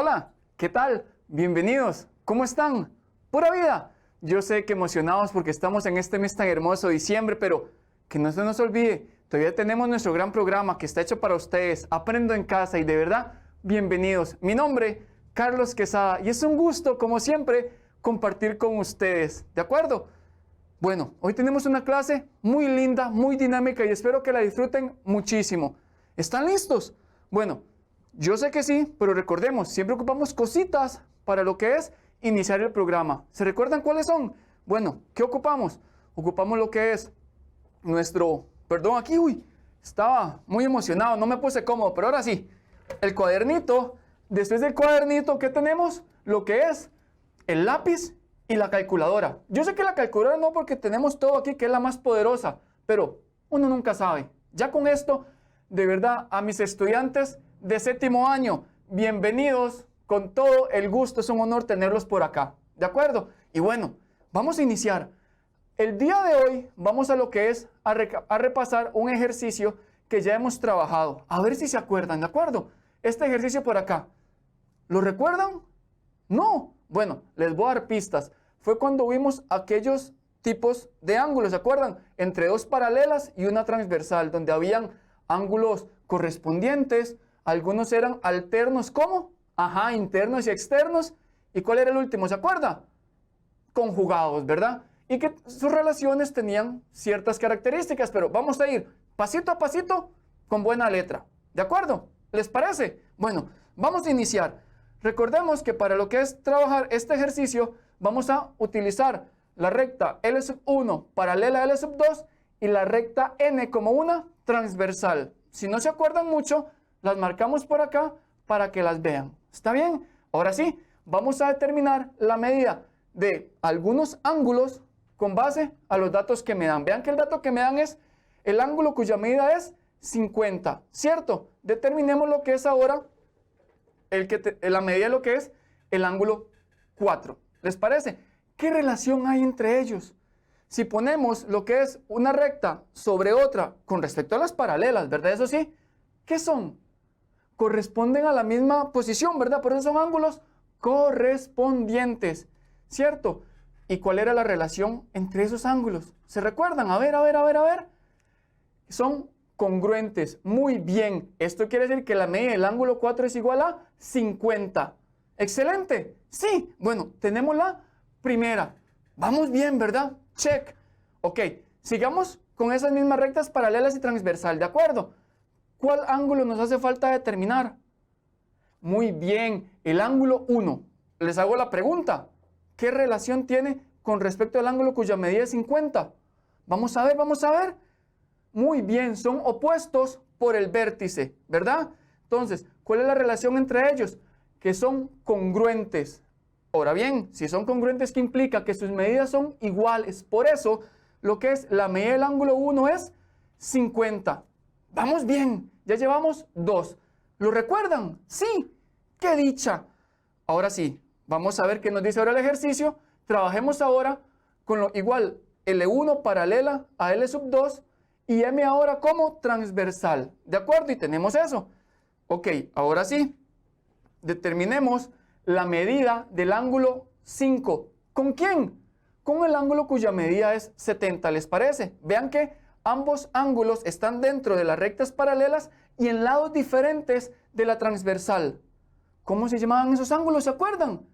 Hola, ¿qué tal? Bienvenidos. ¿Cómo están? ¡Pura vida! Yo sé que emocionados porque estamos en este mes tan hermoso, diciembre, pero que no se nos olvide, todavía tenemos nuestro gran programa que está hecho para ustedes. Aprendo en casa y de verdad, bienvenidos. Mi nombre, Carlos Quesada, y es un gusto, como siempre, compartir con ustedes. ¿De acuerdo? Bueno, hoy tenemos una clase muy linda, muy dinámica y espero que la disfruten muchísimo. ¿Están listos? Bueno, yo sé que sí, pero recordemos, siempre ocupamos cositas para lo que es iniciar el programa. ¿Se recuerdan cuáles son? Bueno, ¿qué ocupamos? Ocupamos lo que es nuestro... Perdón, aquí, estaba muy emocionado, no me puse cómodo, pero ahora sí. El cuadernito. Después del cuadernito, ¿qué tenemos? Lo que es el lápiz y la calculadora. Yo sé que la calculadora no, porque tenemos todo aquí, que es la más poderosa, pero uno nunca sabe. Ya con esto, de verdad, a mis estudiantes de séptimo año, bienvenidos, con todo el gusto, es un honor tenerlos por acá, ¿de acuerdo? Y bueno, vamos a iniciar. El día de hoy vamos a lo que es a repasar un ejercicio que ya hemos trabajado, a ver si se acuerdan, ¿de acuerdo? Este ejercicio por acá, ¿lo recuerdan? No. Bueno, les voy a dar pistas. Fue cuando vimos aquellos tipos de ángulos, ¿se acuerdan? Entre dos paralelas y una transversal, donde habían ángulos correspondientes. Algunos eran alternos, ¿cómo? Ajá, internos y externos. ¿Y cuál era el último? ¿Se acuerda? Conjugados, ¿verdad? Y que sus relaciones tenían ciertas características, pero vamos a ir pasito a pasito con buena letra. ¿De acuerdo? ¿Les parece? Bueno, vamos a iniciar. Recordemos que para lo que es trabajar este ejercicio, vamos a utilizar la recta L1 paralela a L2 y la recta N como una transversal. Si no se acuerdan mucho, las marcamos por acá para que las vean. ¿Está bien? Ahora sí, vamos a determinar la medida de algunos ángulos con base a los datos que me dan. Vean que el dato que me dan es el ángulo cuya medida es 50, ¿cierto? Determinemos lo que es ahora la medida de lo que es el ángulo 4. ¿Les parece? ¿Qué relación hay entre ellos? Si ponemos lo que es una recta sobre otra con respecto a las paralelas, ¿verdad? Eso sí, ¿qué son? Corresponden a la misma posición, ¿verdad? Por eso son ángulos correspondientes, ¿cierto? ¿Y cuál era la relación entre esos ángulos? ¿Se recuerdan? A ver. Son congruentes. Muy bien. Esto quiere decir que la medida del ángulo 4 es igual a 50. Excelente. Sí. Bueno, tenemos la primera. Vamos bien, ¿verdad? Check. Ok. Sigamos con esas mismas rectas paralelas y transversal. ¿De acuerdo? ¿Cuál ángulo nos hace falta determinar? Muy bien. El ángulo 1. Les hago la pregunta. ¿Qué relación tiene con respecto al ángulo cuya medida es 50? Vamos a ver. Muy bien, son opuestos por el vértice, ¿verdad? Entonces, ¿cuál es la relación entre ellos? Que son congruentes. Ahora bien, si son congruentes, ¿qué implica? Que sus medidas son iguales. Por eso, lo que es la medida del ángulo 1 es 50. Vamos bien, ya llevamos 2. ¿Lo recuerdan? Sí, qué dicha. Ahora sí, vamos a ver qué nos dice ahora el ejercicio. Trabajemos ahora con lo igual L1 paralela a L2 y M ahora como transversal. ¿De acuerdo? Y tenemos eso. Ok, ahora sí. Determinemos la medida del ángulo 5. ¿Con quién? Con el ángulo cuya medida es 70. ¿Les parece? Vean que ambos ángulos están dentro de las rectas paralelas y en lados diferentes de la transversal. ¿Cómo se llamaban esos ángulos? ¿Se acuerdan?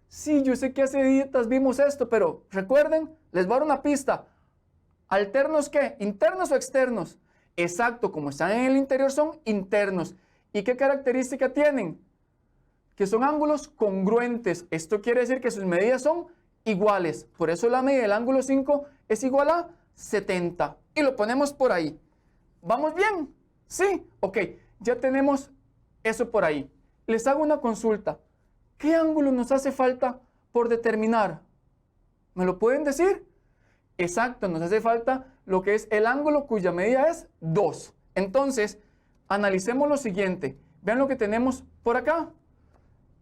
Sí, yo sé que hace días vimos esto, pero recuerden, les voy a dar una pista. ¿Alternos qué? ¿Internos o externos? Exacto, como están en el interior son internos. ¿Y qué característica tienen? Que son ángulos congruentes. Esto quiere decir que sus medidas son iguales. Por eso la medida del ángulo 5 es igual a 70. Y lo ponemos por ahí. ¿Vamos bien? Sí. Ok, ya tenemos eso por ahí. Les hago una consulta. ¿Qué ángulo nos hace falta por determinar? ¿Me lo pueden decir? Exacto, nos hace falta lo que es el ángulo cuya medida es 2. Entonces, analicemos lo siguiente. Vean lo que tenemos por acá.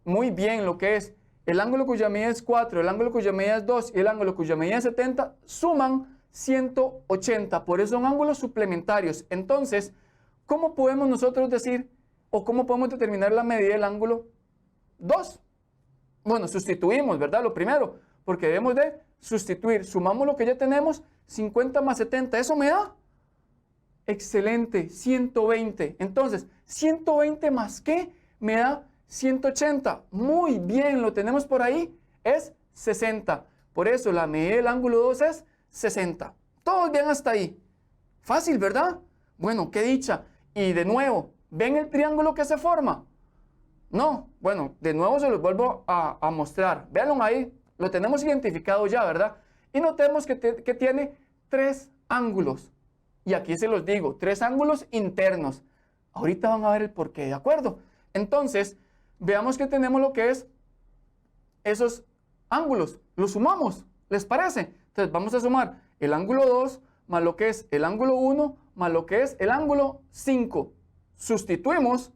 Muy bien, lo que es el ángulo cuya medida es 4, el ángulo cuya medida es 2 y el ángulo cuya medida es 70, suman 180. Por eso son ángulos suplementarios. Entonces, ¿cómo podemos nosotros decir o cómo podemos determinar la medida del ángulo 2. Bueno, sustituimos, ¿verdad? Lo primero, porque debemos de sustituir. Sumamos lo que ya tenemos, 50 más 70. ¿Eso me da? Excelente, 120. Entonces, 120 más ¿qué? Me da 180. Muy bien, lo tenemos por ahí. Es 60. Por eso la medida del ángulo 2 es 60. Todos bien hasta ahí. Fácil, ¿verdad? Bueno, qué dicha. Y de nuevo, ¿ven el triángulo que se forma? No. Bueno, de nuevo se los vuelvo a mostrar. Véanlo ahí. Lo tenemos identificado ya, ¿verdad? Y notemos que tiene 3 ángulos. Y aquí se los digo, 3 ángulos internos. Ahorita van a ver el porqué, ¿de acuerdo? Entonces, veamos que tenemos lo que es esos ángulos. Los sumamos, ¿les parece? Entonces, vamos a sumar el ángulo 2 más lo que es el ángulo 1 más lo que es el ángulo 5. Sustituimos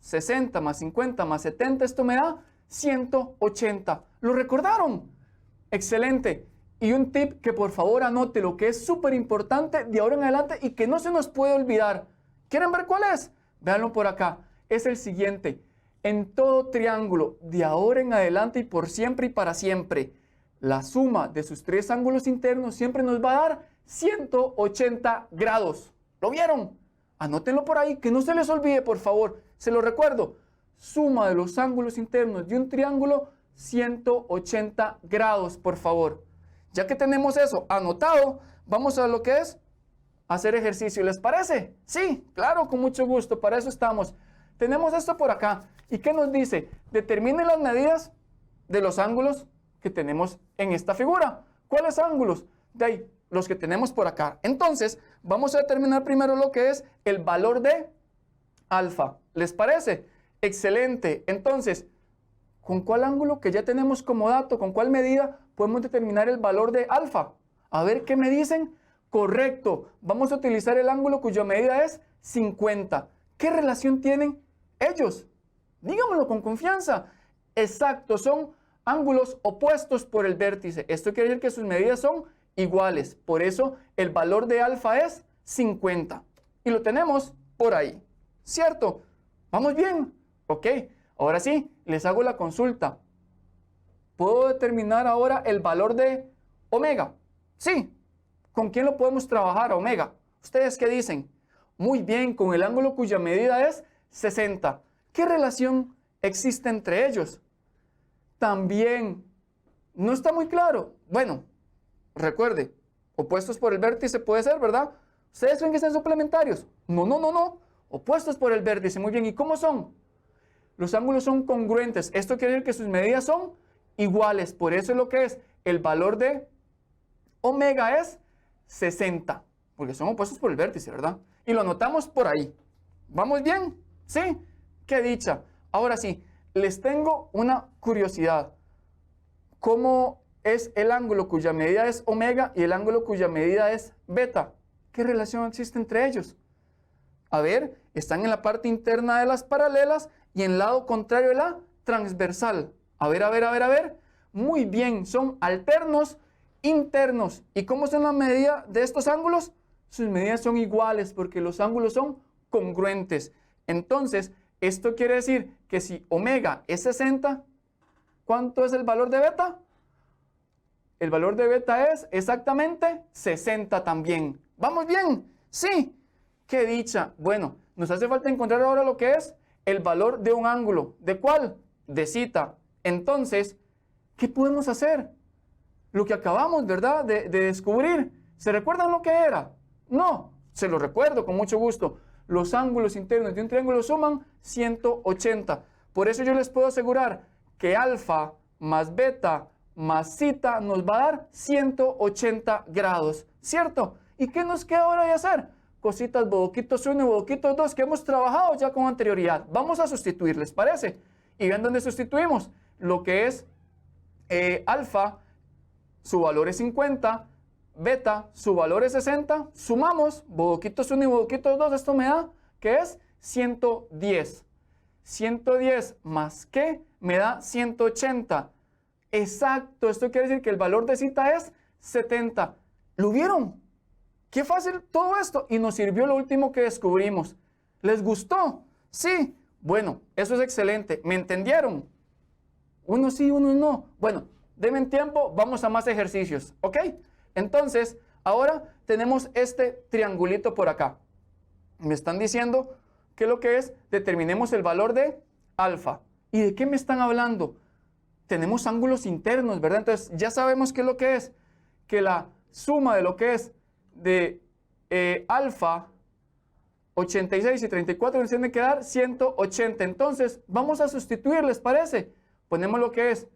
60 más 50 más 70, esto me da 180. ¿Lo recordaron? Excelente. Y un tip que por favor anote, lo que es súper importante de ahora en adelante y que no se nos puede olvidar. ¿Quieren ver cuál es? Véanlo por acá. Es el siguiente. En todo triángulo, de ahora en adelante y por siempre y para siempre, la suma de sus 3 ángulos internos siempre nos va a dar 180 grados. ¿Lo vieron? Anótenlo por ahí, que no se les olvide, por favor. Se lo recuerdo. Suma de los ángulos internos de un triángulo, 180 grados, por favor. Ya que tenemos eso anotado, vamos a lo que es hacer ejercicio. ¿Les parece? Sí, claro, con mucho gusto. Para eso estamos. Tenemos esto por acá. ¿Y qué nos dice? Determine las medidas de los ángulos que tenemos en esta figura. ¿Cuáles ángulos? De ahí, los que tenemos por acá. Entonces, vamos a determinar primero lo que es el valor de alfa. ¿Les parece? Excelente. Entonces, ¿con cuál ángulo que ya tenemos como dato, con cuál medida podemos determinar el valor de alfa? A ver qué me dicen. Correcto. Vamos a utilizar el ángulo cuya medida es 50. ¿Qué relación tienen ellos? Dígamelo con confianza. Exacto, son ángulos opuestos por el vértice. Esto quiere decir que sus medidas son iguales. Por eso el valor de alfa es 50. Y lo tenemos por ahí. ¿Cierto? ¿Vamos bien? Ok. Ahora sí, les hago la consulta. ¿Puedo determinar ahora el valor de omega? Sí. ¿Con quién lo podemos trabajar, omega? ¿Ustedes qué dicen? Muy bien, con el ángulo cuya medida es 60. ¿Qué relación existe entre ellos? También, no está muy claro. Bueno, recuerde, opuestos por el vértice puede ser, ¿verdad? ¿Ustedes creen que sean suplementarios? No, no, no, no. Opuestos por el vértice, muy bien. ¿Y cómo son? Los ángulos son congruentes. Esto quiere decir que sus medidas son iguales. Por eso es lo que es el valor de omega es 60. Porque son opuestos por el vértice, ¿verdad? Y lo anotamos por ahí. ¿Vamos bien? ¿Sí? ¡Qué dicha! Ahora sí, les tengo una curiosidad. ¿Cómo es el ángulo cuya medida es omega y el ángulo cuya medida es beta? ¿Qué relación existe entre ellos? A ver, están en la parte interna de las paralelas y en el lado contrario de la transversal. A ver, a ver, a ver, a ver. Muy bien, son alternos internos. ¿Y cómo son las medidas de estos ángulos? Sus medidas son iguales porque los ángulos son congruentes. Entonces, esto quiere decir que si omega es 60, ¿cuánto es el valor de beta? El valor de beta es exactamente 60 también. ¿Vamos bien? Sí. ¡Qué dicha! Bueno, nos hace falta encontrar ahora lo que es el valor de un ángulo. ¿De cuál? De zeta. Entonces, ¿qué podemos hacer? Lo que acabamos, ¿verdad?, de descubrir. ¿Se recuerdan lo que era? No, se lo recuerdo con mucho gusto. Los ángulos internos de un triángulo suman 180. Por eso yo les puedo asegurar que alfa más beta más zeta nos va a dar 180 grados, ¿cierto? ¿Y qué nos queda ahora de hacer? Cositas bodoquitos 1 y bodoquitos 2 que hemos trabajado ya con anterioridad. Vamos a sustituir, ¿les parece? Y vean dónde sustituimos. Lo que es alfa, su valor es 50, beta, su valor es 60, sumamos bodoquitos 1 y bodoquitos 2, esto me da, que es 110. 110 más ¿qué? Me da 180. Exacto, esto quiere decir que el valor de zeta es 70. ¿Lo vieron? Qué fácil todo esto. Y nos sirvió lo último que descubrimos. ¿Les gustó? Sí. Bueno, eso es excelente. ¿Me entendieron? Unos sí, unos no. Bueno, denme tiempo, vamos a más ejercicios, ¿ok? Entonces, ahora tenemos este triangulito por acá. Me están diciendo que lo que es, determinemos el valor de alfa. ¿Y de qué me están hablando? Tenemos ángulos internos, ¿verdad? Entonces, ya sabemos qué es lo que es, que la suma de lo que es de alfa 86 y 34 nos tiene que dar 180. Entonces, vamos a sustituir, ¿les parece? Ponemos lo que es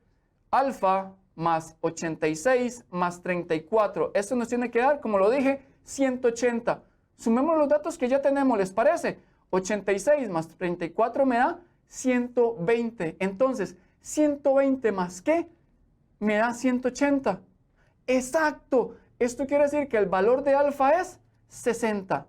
alfa más 86 más 34. Esto nos tiene que dar, como lo dije, 180. Sumemos los datos que ya tenemos, ¿les parece? 86 más 34 me da 120. Entonces, 120 más ¿qué? Me da 180. Exacto. Esto quiere decir que el valor de alfa es 60.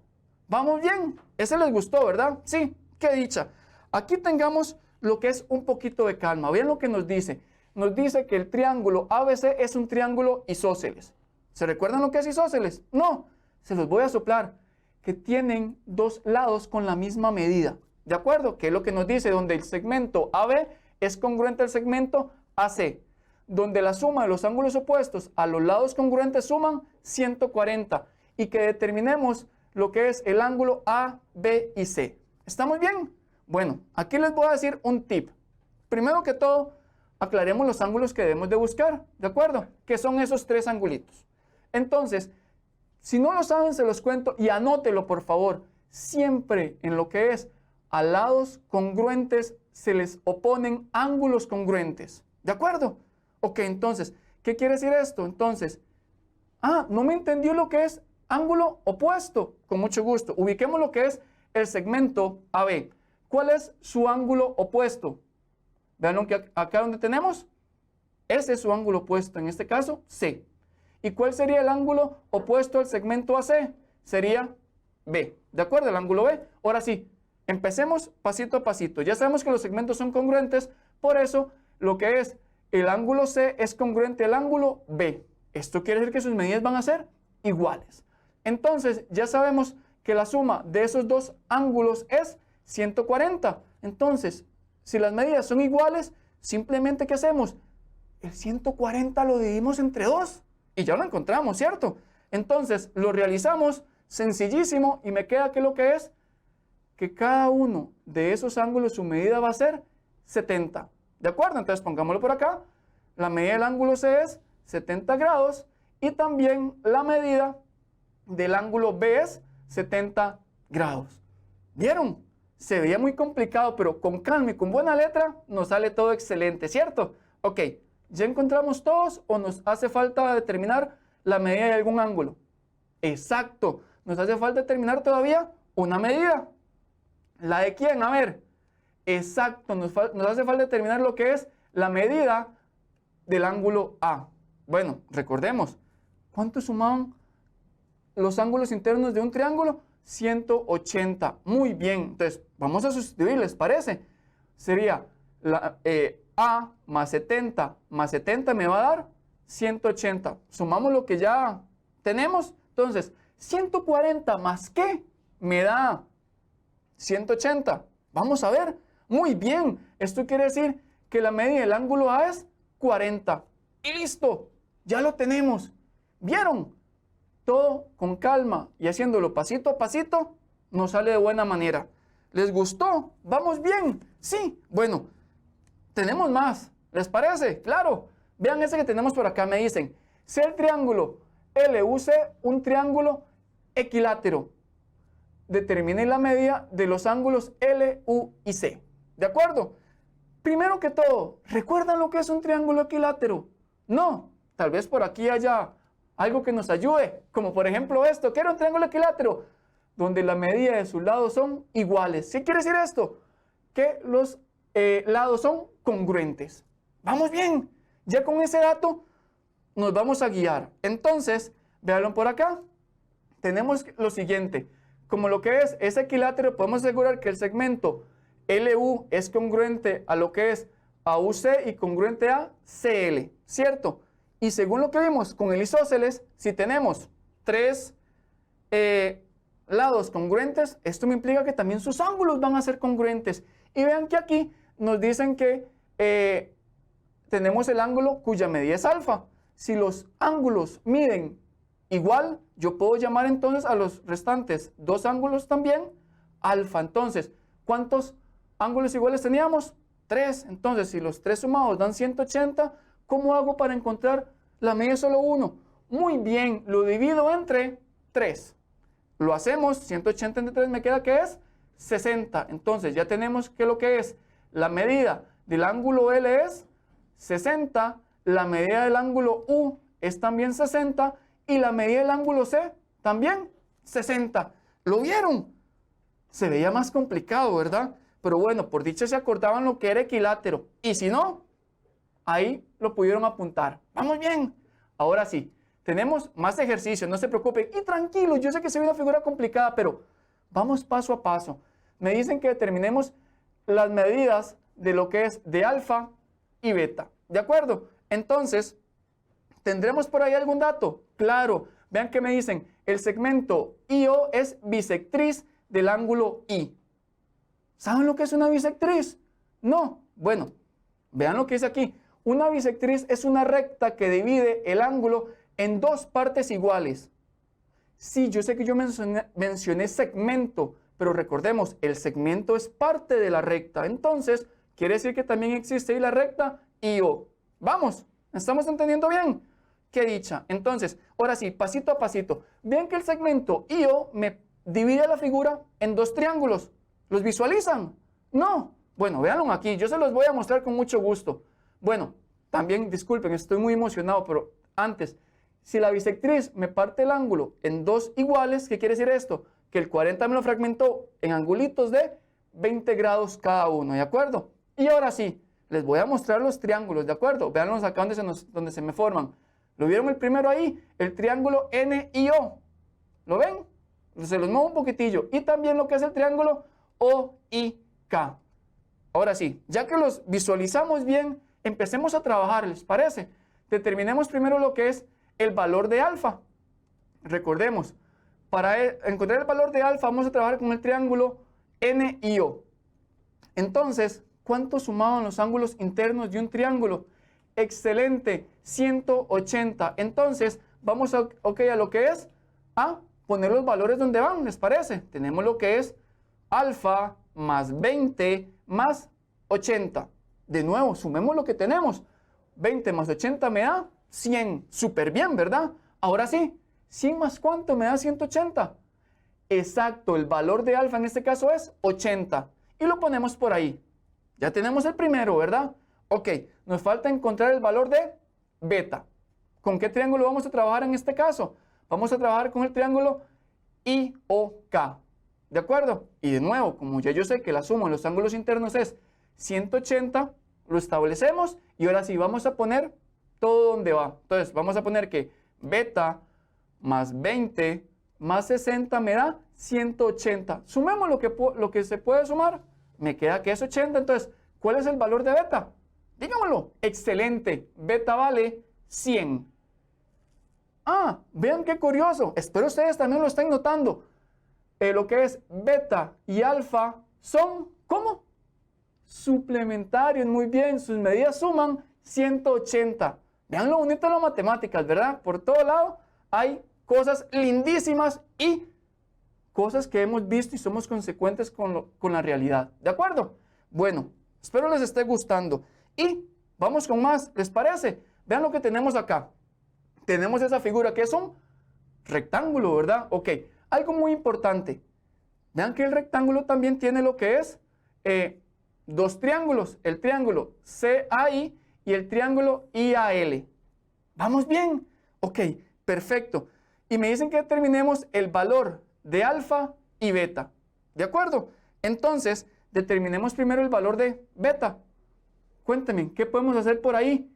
¿Vamos bien? Ese les gustó, ¿verdad? Sí, qué dicha. Aquí tengamos lo que es un poquito de calma. Vean lo que nos dice. Nos dice que el triángulo ABC es un triángulo isósceles. ¿Se recuerdan lo que es isósceles? No, se los voy a soplar. Que tienen dos lados con la misma medida. ¿De acuerdo? Que es lo que nos dice, donde el segmento AB es congruente al segmento AC. Donde la suma de los ángulos opuestos a los lados congruentes suman 140. Y que determinemos lo que es el ángulo A, B y C. ¿Estamos bien? Bueno, aquí les voy a decir un tip. Primero que todo, aclaremos los ángulos que debemos de buscar, ¿de acuerdo? Que son esos tres angulitos. Entonces, si no lo saben, se los cuento y anótelo, por favor. Siempre en lo que es a lados congruentes se les oponen ángulos congruentes, ¿de acuerdo? Ok, entonces, ¿qué quiere decir esto? Entonces, no me entendió lo que es ángulo opuesto. Con mucho gusto. Ubiquemos lo que es el segmento AB. ¿Cuál es su ángulo opuesto? Vean lo que acá donde tenemos. Ese es su ángulo opuesto, en este caso, C. ¿Y cuál sería el ángulo opuesto al segmento AC? Sería B. ¿De acuerdo? El ángulo B. Ahora sí, empecemos pasito a pasito. Ya sabemos que los segmentos son congruentes, por eso lo que es el ángulo C es congruente al ángulo B. Esto quiere decir que sus medidas van a ser iguales. Entonces, ya sabemos que la suma de esos dos ángulos es 140. Entonces, si las medidas son iguales, simplemente ¿qué hacemos? El 140 lo dividimos entre 2 y ya lo encontramos, ¿cierto? Entonces, lo realizamos sencillísimo y me queda que lo que es que cada uno de esos ángulos su medida va a ser 70. ¿De acuerdo? Entonces, pongámoslo por acá. La medida del ángulo C es 70 grados y también la medida del ángulo B es 70 grados. ¿Vieron? Se veía muy complicado, pero con calma y con buena letra nos sale todo excelente, ¿cierto? Ok, ¿ya encontramos todos o nos hace falta determinar la medida de algún ángulo? Exacto, nos hace falta determinar todavía una medida. ¿La de quién? A ver. Exacto, nos hace falta determinar lo que es la medida del ángulo A. Bueno, recordemos, ¿cuánto sumaban los ángulos internos de un triángulo? 180. Muy bien. Entonces, vamos a sustituir, ¿les parece? Sería A más 70 me va a dar 180. Sumamos lo que ya tenemos. Entonces, 140 más ¿qué? Me da 180. Vamos a ver. Muy bien. Esto quiere decir que la medida del ángulo A es 40. Y listo. Ya lo tenemos. ¿Vieron? Todo con calma y haciéndolo pasito a pasito, nos sale de buena manera. ¿Les gustó? ¿Vamos bien? Sí. Bueno, tenemos más. ¿Les parece? Claro. Vean ese que tenemos por acá. Me dicen, si el triángulo LUC, un triángulo equilátero, determine la medida de los ángulos LU y C. ¿De acuerdo? Primero que todo, ¿recuerdan lo que es un triángulo equilátero? No. Tal vez por aquí haya algo que nos ayude, como por ejemplo esto, que era un triángulo equilátero, donde la medida de sus lados son iguales. ¿Qué quiere decir esto? Que los lados son congruentes. ¿Vamos bien? Ya con ese dato nos vamos a guiar. Entonces, véanlo por acá. Tenemos lo siguiente. Como lo que es equilátero, podemos asegurar que el segmento LU es congruente a lo que es AUC y congruente a CL, ¿cierto? Y según lo que vimos con el isósceles, si tenemos tres lados congruentes, esto me implica que también sus ángulos van a ser congruentes. Y vean que aquí nos dicen que tenemos el ángulo cuya medida es alfa. Si los ángulos miden igual, yo puedo llamar entonces a los restantes dos ángulos también alfa. Entonces, ¿cuántos ángulos iguales teníamos? 3. Entonces, si los 3 sumados dan 180, ¿cómo hago para encontrar la medida de solo uno? Muy bien, lo divido entre 3. Lo hacemos, 180 entre 3 me queda que es 60. Entonces, ya tenemos que lo que es la medida del ángulo L es 60, la medida del ángulo U es también 60 y la medida del ángulo C también 60. ¿Lo vieron? Se veía más complicado, ¿verdad? Pero bueno, por dicha se acordaban lo que era equilátero. Y si no, ahí lo pudieron apuntar. Vamos bien. Ahora sí, tenemos más ejercicio, no se preocupen. Y tranquilos, yo sé que se ve una figura complicada, pero vamos paso a paso. Me dicen que determinemos las medidas de lo que es de alfa y beta. ¿De acuerdo? Entonces, ¿tendremos por ahí algún dato? Claro. Vean que me dicen, el segmento IO es bisectriz del ángulo I. ¿Saben lo que es una bisectriz? No. Bueno, vean lo que dice aquí. Una bisectriz es una recta que divide el ángulo en dos partes iguales. Sí, yo sé que yo mencioné segmento, pero recordemos, el segmento es parte de la recta. Entonces, quiere decir que también existe ahí la recta IO. Vamos, ¿estamos entendiendo bien? Qué dicha. Entonces, ahora sí, pasito a pasito. Vean que el segmento IO me divide la figura en dos triángulos. ¿Los visualizan? No. Bueno, véanlo aquí. Yo se los voy a mostrar con mucho gusto. Bueno, también disculpen, estoy muy emocionado, pero antes, si la bisectriz me parte el ángulo en dos iguales, ¿qué quiere decir esto? Que el 40 me lo fragmentó en angulitos de 20 grados cada uno, ¿de acuerdo? Y ahora sí, les voy a mostrar los triángulos, ¿de acuerdo? Véanlos acá donde se me forman. ¿Lo vieron el primero ahí? El triángulo NIO. ¿Lo ven? Se los muevo un poquitillo. Y también lo que es el triángulo OIK. Ahora sí, ya que los visualizamos bien, empecemos a trabajar, ¿les parece? Determinemos primero lo que es el valor de alfa. Recordemos, para encontrar el valor de alfa vamos a trabajar con el triángulo NIO. Entonces, ¿cuánto sumaban los ángulos internos de un triángulo? Excelente, 180. Entonces, vamos a lo que es a poner los valores donde van, ¿les parece? Tenemos lo que es alfa más 20 más 80. De nuevo, sumemos lo que tenemos. 20 más 80 me da 100. Súper bien, ¿verdad? Ahora sí, 100 más ¿cuánto me da 180? Exacto, el valor de alfa en este caso es 80. Y lo ponemos por ahí. Ya tenemos el primero, ¿verdad? Ok, nos falta encontrar el valor de beta. ¿Con qué triángulo vamos a trabajar en este caso? Vamos a trabajar con el triángulo IOK. ¿De acuerdo? Y de nuevo, como ya yo sé que la suma de los ángulos internos es 180, lo establecemos y ahora sí vamos a poner todo donde va. Entonces vamos a poner que beta más 20 más 60 me da 180. Sumemos lo que se puede sumar. Me queda que es 80. Entonces, ¿cuál es el valor de beta? Dígamelo. Excelente. Beta vale 100. Ah, vean qué curioso. Espero ustedes también lo estén notando. Lo que es beta y alfa son, ¿cómo? Suplementarios. Muy bien, sus medidas suman 180. Vean lo bonito de las matemáticas, ¿verdad? Por todo lado hay cosas lindísimas y cosas que hemos visto y somos consecuentes con la realidad. ¿De acuerdo? Bueno, espero les esté gustando. Y vamos con más, ¿les parece? Vean lo que tenemos acá. Tenemos esa figura que es un rectángulo, ¿verdad? Ok, algo muy importante. Vean que el rectángulo también tiene lo que es dos triángulos. El triángulo CAI y el triángulo IAL. ¿Vamos bien? Ok, perfecto. Y me dicen que determinemos el valor de alfa y beta. ¿De acuerdo? Entonces, determinemos primero el valor de beta. Cuéntenme, ¿qué podemos hacer por ahí?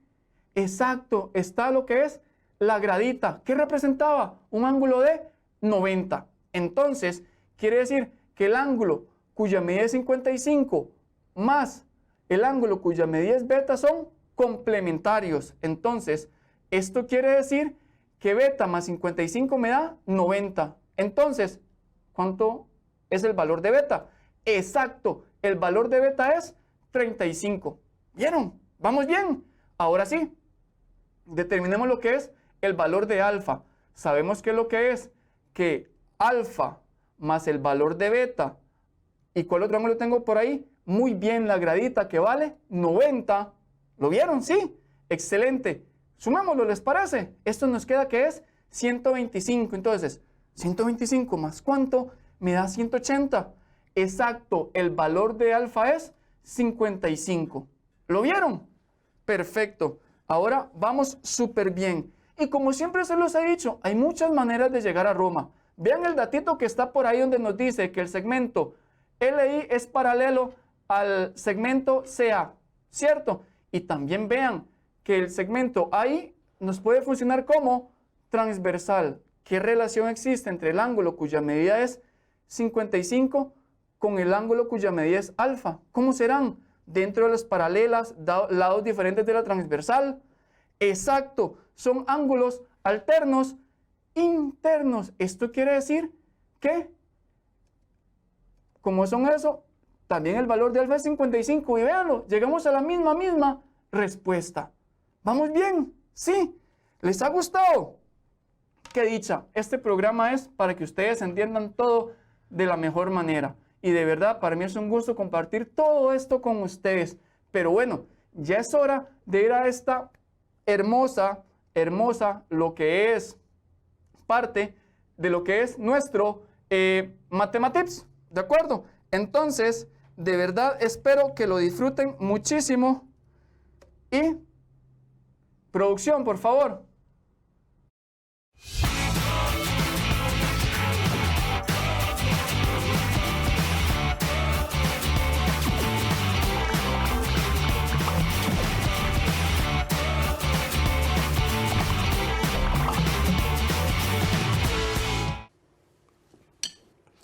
Exacto, está lo que es la gradita. ¿Qué representaba? Un ángulo de 90. Entonces, quiere decir que el ángulo cuya medida es 55 más el ángulo cuya medida es beta son complementarios. Entonces, esto quiere decir que beta más 55 me da 90. Entonces, ¿cuánto es el valor de beta? Exacto, el valor de beta es 35. ¿Vieron? ¿Vamos bien? Ahora sí, determinemos lo que es el valor de alfa. Sabemos que lo que es que alfa más el valor de beta. ¿Y cuál otro ángulo tengo por ahí? Muy bien, la gradita que vale 90. ¿Lo vieron? Sí. Excelente. Sumémoslo, ¿les parece? Esto nos queda que es 125. Entonces, 125 más ¿cuánto? Me da 180. Exacto, el valor de alfa es 55. ¿Lo vieron? Perfecto. Ahora vamos súper bien. Y como siempre se los he dicho, hay muchas maneras de llegar a Roma. Vean el datito que está por ahí donde nos dice que el segmento LI es paralelo al segmento CA, ¿cierto? Y también vean que el segmento AI nos puede funcionar como transversal. ¿Qué relación existe entre el ángulo cuya medida es 55 con el ángulo cuya medida es alfa? ¿Cómo serán? Dentro de las paralelas, lados diferentes de la transversal. Exacto, son ángulos alternos internos. Esto quiere decir que, como son eso, también el valor de alfa es 55. Y véanlo, llegamos a la misma respuesta. ¿Vamos bien? ¿Sí? ¿Les ha gustado? Qué dicha. Este programa es para que ustedes entiendan todo de la mejor manera. Y de verdad, para mí es un gusto compartir todo esto con ustedes. Pero bueno, ya es hora de ir a esta hermosa, lo que es parte de lo que es nuestro Matematips, ¿de acuerdo? Entonces, de verdad espero que lo disfruten muchísimo. Y, producción, por favor.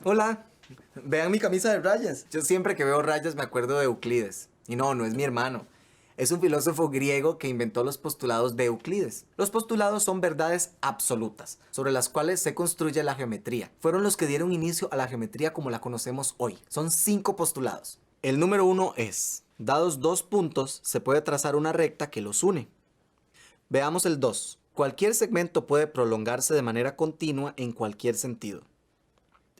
Hola, vean mi camisa de rayas. Yo siempre que veo rayas me acuerdo de Euclides. Y no, no es mi hermano. Es un filósofo griego que inventó los postulados de Euclides. Los postulados son verdades absolutas, sobre las cuales se construye la geometría. Fueron los que dieron inicio a la geometría como la conocemos hoy. Son 5 postulados. El número 1 es: dados 2 puntos, se puede trazar una recta que los une. Veamos el 2. Cualquier segmento puede prolongarse de manera continua en cualquier sentido.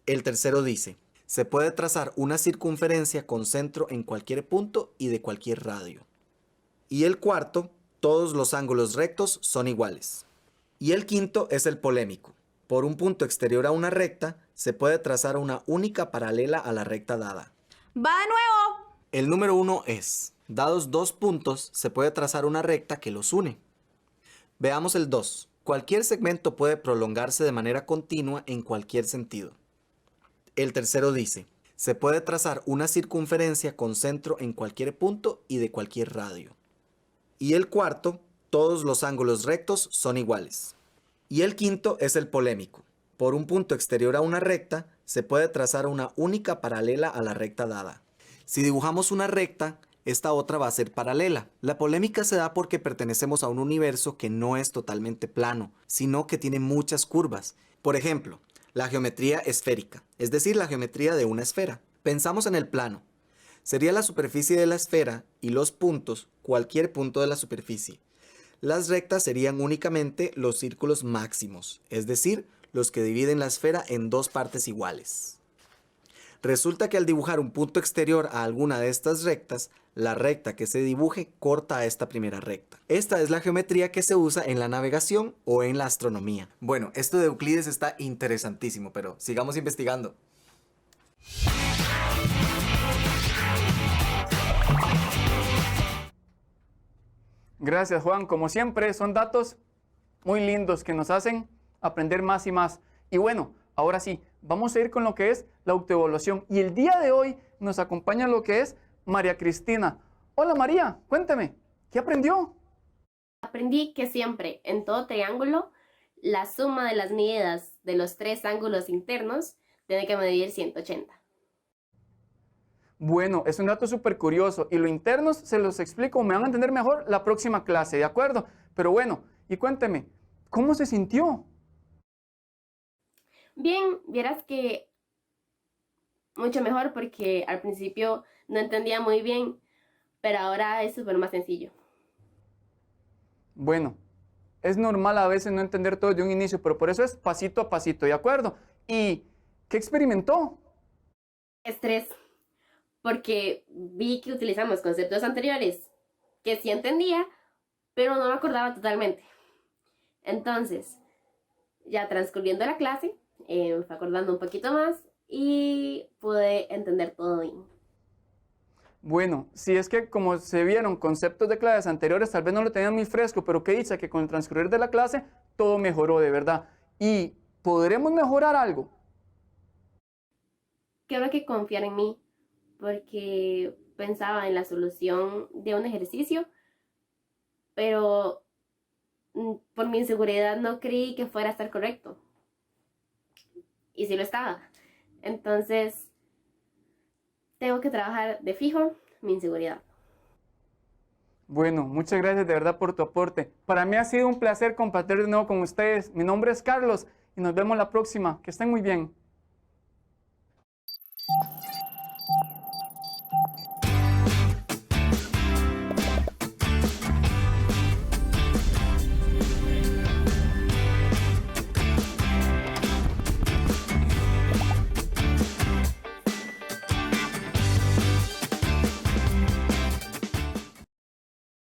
El tercero dice: se puede trazar una circunferencia con centro en cualquier punto y de cualquier radio. Y el cuarto: todos los ángulos rectos son iguales. Y el quinto es el polémico. Por un punto exterior a una recta, se puede trazar una única paralela a la recta dada. ¡Va de nuevo! El número 1 es: dados 2 puntos, se puede trazar una recta que los une. Veamos el 2. Cualquier segmento puede prolongarse de manera continua en cualquier sentido. El tercero dice: se puede trazar una circunferencia con centro en cualquier punto y de cualquier radio. Y el cuarto: todos los ángulos rectos son iguales. Y el quinto es el polémico. Por un punto exterior a una recta, se puede trazar una única paralela a la recta dada. Si dibujamos una recta, esta otra va a ser paralela. La polémica se da porque pertenecemos a un universo que no es totalmente plano, sino que tiene muchas curvas. Por ejemplo, la geometría esférica, es decir, la geometría de una esfera. Pensamos en el plano. Sería la superficie de la esfera y los puntos, cualquier punto de la superficie. Las rectas serían únicamente los círculos máximos, es decir, los que dividen la esfera en 2 partes iguales. Resulta que al dibujar un punto exterior a alguna de estas rectas, la recta que se dibuje corta a esta primera recta. Esta es la geometría que se usa en la navegación o en la astronomía. Bueno, esto de Euclides está interesantísimo, pero sigamos investigando. Gracias, Juan. Como siempre, son datos muy lindos que nos hacen aprender más y más. Y bueno, ahora sí, vamos a ir con lo que es la autoevaluación. Y el día de hoy nos acompaña lo que es María Cristina. Hola María, cuéntame, ¿qué aprendió? Aprendí que siempre, en todo triángulo, la suma de las medidas de los 3 ángulos internos tiene que medir 180. Bueno, es un dato súper curioso y lo internos se los explico, me van a entender mejor la próxima clase, ¿de acuerdo? Pero bueno, y cuénteme, ¿cómo se sintió? Bien, vieras que mucho mejor porque al principio no entendía muy bien, pero ahora es súper más sencillo. Bueno, es normal a veces no entender todo de un inicio, pero por eso es pasito a pasito, ¿de acuerdo? ¿Y qué experimentó? Estrés, porque vi que utilizamos conceptos anteriores que sí entendía, pero no me acordaba totalmente. Entonces, ya transcurriendo la clase, me fue acordando un poquito más y pude entender todo bien. Bueno, si es que como se vieron conceptos de clases anteriores, tal vez no lo tenían muy fresco, pero qué dicha que con el transcurrir de la clase todo mejoró de verdad. ¿Y podremos mejorar algo? Creo que confiar en mí, porque pensaba en la solución de un ejercicio, pero por mi inseguridad no creí que fuera a estar correcto. Y sí lo estaba. Entonces, tengo que trabajar de fijo mi inseguridad. Bueno, muchas gracias de verdad por tu aporte. Para mí ha sido un placer compartir de nuevo con ustedes. Mi nombre es Carlos y nos vemos la próxima. Que estén muy bien.